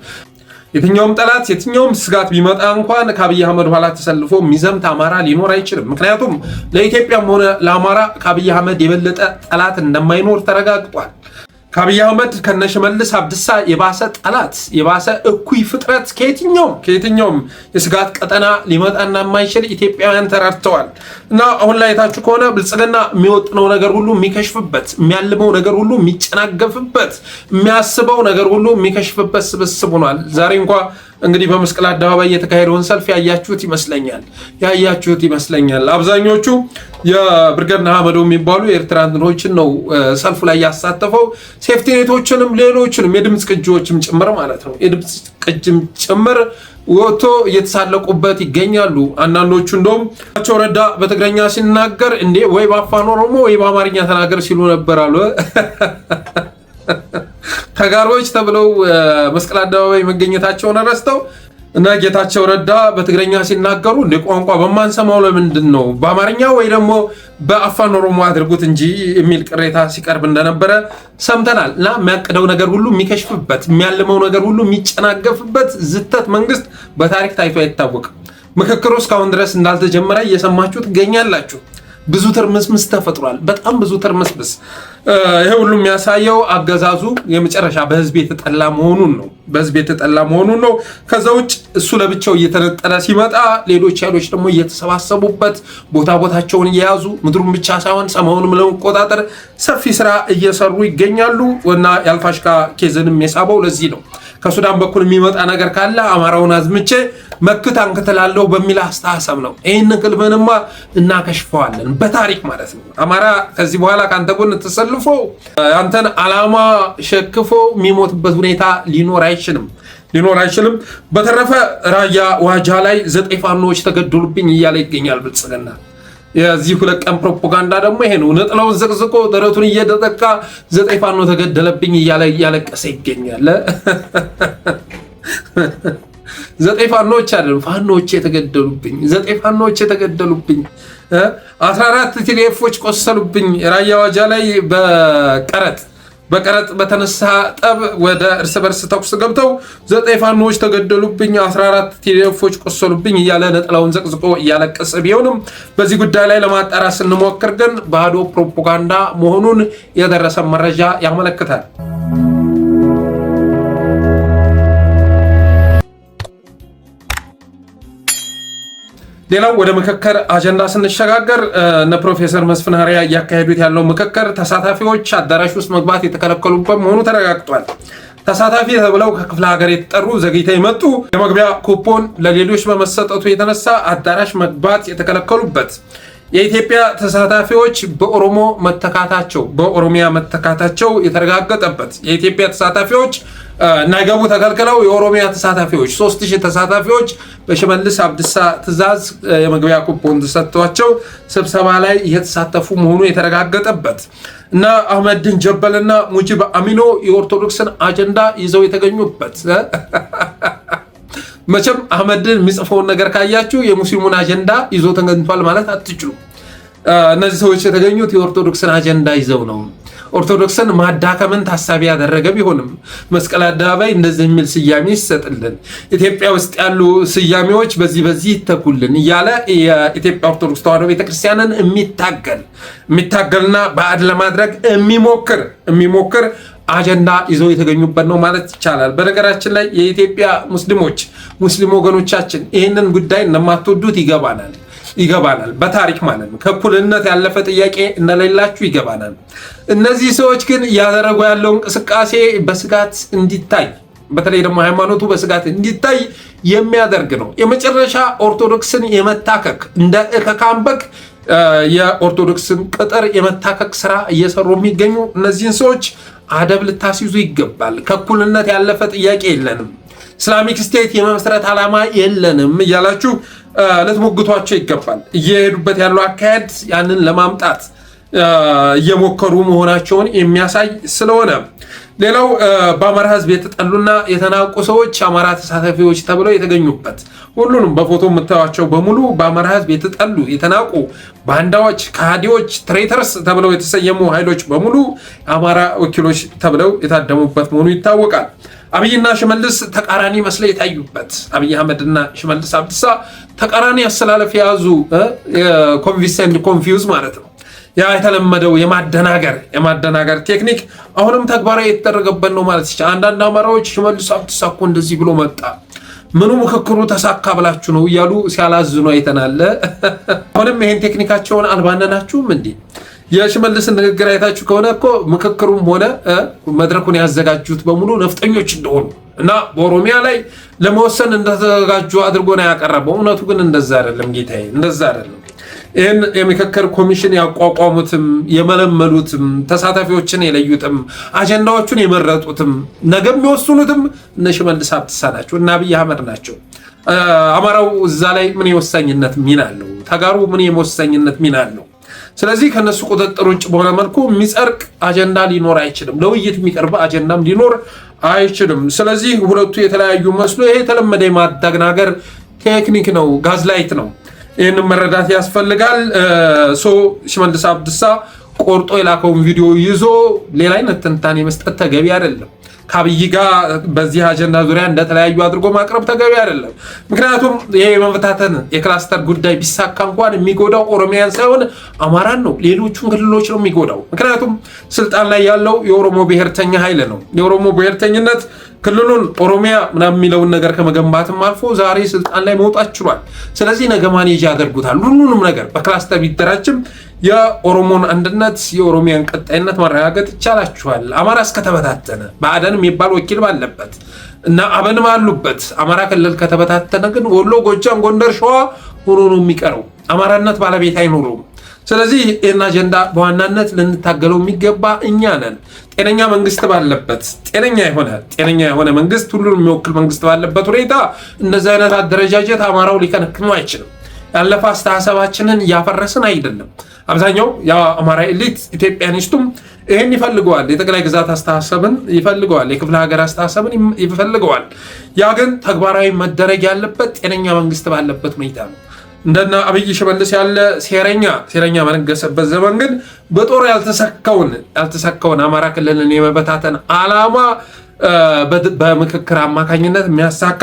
የትኛውም ጠላት የትኛውም ስጋት ቢመጣ እንኳን ከአብይ አህመድ ኋላ ተሰልፎ የሚዘምት አማራ ሊኖር አይችልም። ምክንያቱም ለኢትዮጵያም ሆነ ለአማራ ከአብይ አህመድ የበለጠ ጠላት እንደማይኖር ተረጋግጧል። ከአብይ አህመድ ከነሽመልስ አብዲሳ የባሰ ጠላት የባሰ እኩይ ፍጥረት ከየትኛውም የስጋት ቀጠና ሊመጣና የማይችል ኢትዮጵያውያን ተራድተዋል። እና አሁን ላይ የታችሁ ከሆነ ብልጽግና የሚወጥነው ነገር ሁሉ የሚከሽፍበት፣ የሚያልመው ነገር ሁሉ የሚጨናገፍበት፣ የሚያስበው ነገር ሁሉ የሚከሽፍበት ስብስብ ሆኗል። ዛሬ እንኳ እንግዲህ በመስቀል አደባባይ የተካሄደውን ሰልፍ ያያችሁት ይመስለኛል። አብዛኞቹ የብርገድ ንሓመዶ የሚባሉ የኤርትራኖችን ነው ሰልፉ ላይ ያሳተፈው። ሴፍቲኔቶችንም ሌሎችንም የድምፅ ቅጂዎችም ጭምር ማለት ነው የድምፅ ቅጂም ጭምር ወጥቶ እየተሳለቁበት ይገኛሉ። አንዳንዶቹ እንደውም ጌታቸው ረዳ በትግረኛ ሲናገር እንዴ ወይ በአፋን ኦሮሞ ወይ በአማርኛ ተናገር ሲሉ ነበር አሉ። ተጋሮች ተብለው መስቀል አደባባይ መገኘታቸውን ረስተው እና ጌታቸው ረዳ በትግረኛ ሲናገሩ እንደ ቋንቋ በማንሰማው ለምንድን ነው በአማርኛ ወይ ደግሞ በአፋን ኦሮሞ አድርጉት እንጂ የሚል ቅሬታ ሲቀርብ እንደነበረ ሰምተናል። እና የሚያቅደው ነገር ሁሉ የሚከሽፍበት፣ የሚያልመው ነገር ሁሉ የሚጨናገፍበት ዝተት መንግስት በታሪክ ታይቶ አይታወቅም። ምክክሩ እስካሁን ድረስ እንዳልተጀመረ እየሰማችሁ ትገኛላችሁ። ብዙ ትርምስምስ ተፈጥሯል። በጣም ብዙ ትርምስምስ። ይሄ ሁሉ የሚያሳየው አገዛዙ የመጨረሻ በህዝብ የተጠላ መሆኑን ነው። ከዛ ውጭ እሱ ለብቻው እየተነጠለ ሲመጣ ሌሎች ኃይሎች ደግሞ እየተሰባሰቡበት ቦታቸውን እየያዙ ምድሩን ብቻ ሳይሆን ሰማዩንም ለመቆጣጠር ሰፊ ስራ እየሰሩ ይገኛሉ። እና የአልፋሽጋ ኬዝንም የሳበው ለዚህ ነው። ከሱዳን በኩል የሚመጣ ነገር ካለ አማራውን አዝምቼ መክት አንክትላለሁ በሚል አስተሳሰብ ነው። ይህን ክልምንማ እናከሽፈዋለን በታሪክ ማለት ነው። አማራ ከዚህ በኋላ ከአንተ ጎን ተሰልፎ አንተን አላማ ሸክፎ የሚሞትበት ሁኔታ ሊኖር አይችልም። በተረፈ ራያ ዋጃ ላይ 9 ፋኖዎች ተገደሉብኝ እያለ ይገኛል ብልጽግና። የዚህ 2 ቀን ፕሮፓጋንዳ ደግሞ ይሄ ነው። ነጥላውን ዘቅዝቆ ደረቱን እየደጠቃ 9 ፋኖ ተገደለብኝ እያለ እያለቀሰ ይገኛል። 9 ፋኖዎች አይደለም ፋኖዎች የተገደሉብኝ 9 ፋኖዎች የተገደሉብኝ 14 ቲዲኤፎች ቆሰሉብኝ። ራያ ዋጃ ላይ በቀረጥ በተነሳ ጠብ ወደ እርስ በርስ ተኩስ ገብተው 9 ፋኖዎች ተገደሉብኝ፣ 14 ቲዲኤፎች ቆሰሉብኝ እያለ ነጥላውን ዘቅዝቆ እያለቀሰ ቢሆንም በዚህ ጉዳይ ላይ ለማጣራት ስንሞክር ግን ባዶ ፕሮፓጋንዳ መሆኑን የደረሰ መረጃ ያመለክታል። ሌላው ወደ ምክክር አጀንዳ ስንሸጋገር እነ ፕሮፌሰር መስፍን አርአያ እያካሄዱት ያለው ምክክር ተሳታፊዎች አዳራሽ ውስጥ መግባት የተከለከሉበት መሆኑ ተረጋግጧል። ተሳታፊ ተብለው ከክፍለ ሀገር የተጠሩ ዘግይተው የመጡ የመግቢያ ኩፖን ለሌሎች በመሰጠቱ የተነሳ አዳራሽ መግባት የተከለከሉበት፣ የኢትዮጵያ ተሳታፊዎች በኦሮሚያ መተካታቸው የተረጋገጠበት፣ የኢትዮጵያ ተሳታፊዎች እንዳይገቡ ተከልክለው የኦሮሚያ ተሳታፊዎች 3000 ተሳታፊዎች በሽመልስ አብዲሳ ትዕዛዝ የመግቢያ ኩፖን ተሰጥቷቸው ስብሰባ ላይ የተሳተፉ መሆኑ የተረጋገጠበት እና አህመድን ጀበልና ሙጂብ አሚኖ የኦርቶዶክስን አጀንዳ ይዘው የተገኙበት። መቼም አህመድን የሚጽፈውን ነገር ካያችሁ የሙስሊሙን አጀንዳ ይዞ ተገኝቷል ማለት አትችሉም። እነዚህ ሰዎች የተገኙት የኦርቶዶክስን አጀንዳ ይዘው ነው። ኦርቶዶክስን ማዳከምን ታሳቢ ያደረገ ቢሆንም መስቀል አደባባይ እንደዚህ የሚል ስያሜ ይሰጥልን፣ ኢትዮጵያ ውስጥ ያሉ ስያሜዎች በዚህ ይተኩልን እያለ የኢትዮጵያ ኦርቶዶክስ ተዋሕዶ ቤተክርስቲያንን የሚታገልና ባዕድ ለማድረግ የሚሞክር አጀንዳ ይዘው የተገኙበት ነው ማለት ይቻላል። በነገራችን ላይ የኢትዮጵያ ሙስሊም ወገኖቻችን ይህንን ጉዳይ እንደማትወዱት ይገባናል በታሪክ ማለት ነው። ከእኩልነት ያለፈ ጥያቄ እንደሌላችሁ ይገባናል። እነዚህ ሰዎች ግን ያደረጉ ያለው እንቅስቃሴ በስጋት እንዲታይ፣ በተለይ ደግሞ ሃይማኖቱ በስጋት እንዲታይ የሚያደርግ ነው። የመጨረሻ ኦርቶዶክስን የመታከክ እንደ ከካምበክ የኦርቶዶክስን ቅጥር የመታከክ ስራ እየሰሩ የሚገኙ እነዚህን ሰዎች አደብ ልታስይዙ ይገባል። ከእኩልነት ያለፈ ጥያቄ የለንም፣ ኢስላሚክ ስቴት የመመስረት ዓላማ የለንም እያላችሁ ልትሞግቷቸው ይገባል። እየሄዱበት ያለው አካሄድ ያንን ለማምጣት እየሞከሩ መሆናቸውን የሚያሳይ ስለሆነ ሌላው በአማራ ህዝብ የተጠሉና የተናቁ ሰዎች አማራ ተሳታፊዎች ተብለው የተገኙበት ሁሉንም በፎቶ የምታዩቸው በሙሉ በአማራ ህዝብ የተጠሉ የተናቁ ባንዳዎች፣ ከሃዲዎች፣ ትሬተርስ ተብለው የተሰየሙ ኃይሎች በሙሉ አማራ ወኪሎች ተብለው የታደሙበት መሆኑ ይታወቃል። አብይና ሽመልስ ተቃራኒ መስለ የታዩበት አብይ አህመድና ሽመልስ አብዲሳ ተቃራኒ አሰላለፍ የያዙ ኮንቪንስ ኤንድ ኮንፊውዝ ማለት ነው። ያ የተለመደው የማደናገር ቴክኒክ አሁንም ተግባራዊ የተደረገበት ነው ማለት ይቻላል። አንዳንድ አማራዎች ሽመልስ አብዲሳ እኮ እንደዚህ ብሎ መጣ፣ ምኑ ምክክሩ ተሳካ ብላችሁ ነው እያሉ ሲያላዝኑ አይተናል። አሁንም ይሄን ቴክኒካቸውን አልባነናችሁም እንዴ? የሽመልስን ንግግር አይታችሁ ከሆነ እኮ ምክክሩም ሆነ መድረኩን ያዘጋጁት በሙሉ ነፍጠኞች እንደሆኑ እና በኦሮሚያ ላይ ለመወሰን እንደተዘጋጁ አድርጎ ነው ያቀረበው። እውነቱ ግን እንደዛ አይደለም ጌታዬ፣ እንደዛ አይደለም። ይህን የምክክር ኮሚሽን ያቋቋሙትም የመለመሉትም ተሳታፊዎችን የለዩትም አጀንዳዎቹን የመረጡትም ነገ የሚወስኑትም እነ ሽመልስ አብዲሳ ናቸው እና አብይ አህመድ ናቸው። አማራው እዛ ላይ ምን የወሳኝነት ሚና አለው? ተጋሩ ምን የወሳኝነት ሚና አለው? ስለዚህ ከነሱ ቁጥጥር ውጭ በሆነ መልኩ የሚጸድቅ አጀንዳ ሊኖር አይችልም። ለውይይት የሚቀርብ አጀንዳም ሊኖር አይችልም። ስለዚህ ሁለቱ የተለያዩ መስሎ ይሄ የተለመደ የማደናገር ቴክኒክ ነው፣ ጋዝላይት ነው። ይህንን መረዳት ያስፈልጋል። ሽመልስ አብዲሳ ቆርጦ የላከውን ቪዲዮ ይዞ ሌላ አይነት ትንታኔ መስጠት ተገቢ አይደለም። ከአብይ ጋር በዚህ አጀንዳ ዙሪያ እንደተለያዩ አድርጎ ማቅረብ ተገቢ አይደለም። ምክንያቱም ይሄ የመበታተን የክላስተር ጉዳይ ቢሳካ እንኳን የሚጎዳው ኦሮሚያን ሳይሆን አማራን ነው፣ ሌሎቹን ክልሎች ነው የሚጎዳው። ምክንያቱም ስልጣን ላይ ያለው የኦሮሞ ብሔርተኛ ኃይል ነው። የኦሮሞ ብሔርተኝነት ክልሉን ኦሮሚያ ምናምን የሚለውን ነገር ከመገንባትም አልፎ ዛሬ ስልጣን ላይ መውጣት ችሏል። ስለዚህ ነገ ማኔጅ ያደርጉታል። ሁሉንም ነገር በክላስተር ቢደራጅም የኦሮሞን አንድነት የኦሮሚያን ቀጣይነት ማረጋገጥ ይቻላችኋል። አማራ እስከተበታተነ በአደን የሚባል ወኪል ባለበት እና አበን ባሉበት አማራ ክልል ከተበታተነ ግን ወሎ፣ ጎጃም፣ ጎንደር፣ ሸዋ ሆኖ ነው የሚቀረው። አማራነት ባለቤት አይኖረውም። ስለዚህ ይህን አጀንዳ በዋናነት ልንታገለው የሚገባ እኛ ነን። ጤነኛ መንግስት ባለበት ጤነኛ የሆነ መንግስት ሁሉንም የሚወክል መንግስት ባለበት ሁኔታ እንደዚህ አይነት አደረጃጀት አማራው ሊከነክነው አይችልም። ያለፈ አስተሳሰባችንን እያፈረስን አይደለም። አብዛኛው የአማራ ኤሊት ኢትዮጵያኒስቱም ይህን ይፈልገዋል። የጠቅላይ ግዛት አስተሳሰብን ይፈልገዋል። የክፍለ ሀገር አስተሳሰብን ይፈልገዋል። ያ ግን ተግባራዊ መደረግ ያለበት ጤነኛ መንግስት ባለበት ሁኔታ ነው። እንደና አብይ ሽመልስ ያለ ሴረኛ በነገሰበት ዘመን ግን በጦር ያልተሰካውን አማራ ክልልን የመበታተን ዓላማ በምክክር አማካኝነት የሚያሳካ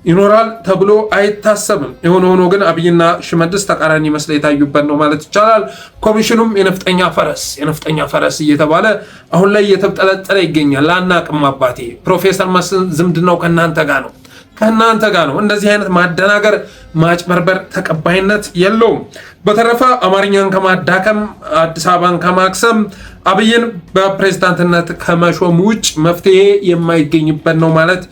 ይኖራል ተብሎ አይታሰብም። የሆነ ሆኖ ግን አብይና ሽመልስ ተቃራኒ መስለ የታዩበት ነው ማለት ይቻላል። ኮሚሽኑም የነፍጠኛ ፈረስ እየተባለ አሁን ላይ እየተጠለጠለ ይገኛል። አናቅም አባቴ ፕሮፌሰር መስፍን ዝምድናው ከእናንተ ጋር ነው። እንደዚህ አይነት ማደናገር፣ ማጭበርበር ተቀባይነት የለውም። በተረፈ አማርኛን ከማዳከም አዲስ አበባን ከማክሰም አብይን በፕሬዝዳንትነት ከመሾም ውጭ መፍትሄ የማይገኝበት ነው ማለት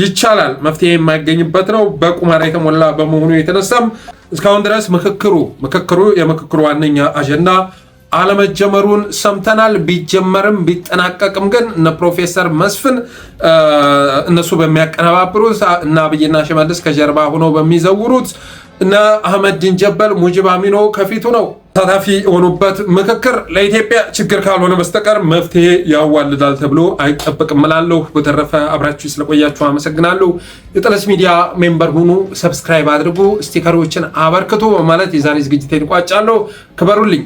ይቻላል። መፍትሄ የማይገኝበት ነው። በቁማር የተሞላ በመሆኑ የተነሳም እስካሁን ድረስ ምክክሩ የምክክሩ ዋነኛ አጀንዳ አለመጀመሩን ሰምተናል። ቢጀመርም ቢጠናቀቅም ግን እነ ፕሮፌሰር መስፍን እነሱ በሚያቀነባብሩት እና አብይና ሽመልስ ከጀርባ ሆነው በሚዘውሩት እነ አህመዲን ጀበል፣ ሙጂብ አሚኖ ከፊቱ ነው ተሳታፊ የሆኑበት ምክክር ለኢትዮጵያ ችግር ካልሆነ በስተቀር መፍትሄ ያዋልዳል ተብሎ አይጠበቅም እላለሁ። በተረፈ አብራችሁ ስለቆያችሁ አመሰግናለሁ። የጠለስ ሚዲያ ሜምበር ሁኑ፣ ሰብስክራይብ አድርጉ፣ ስቲከሮችን አበርክቱ በማለት የዛሬ ዝግጅቴን ቋጫለሁ። ክበሩልኝ።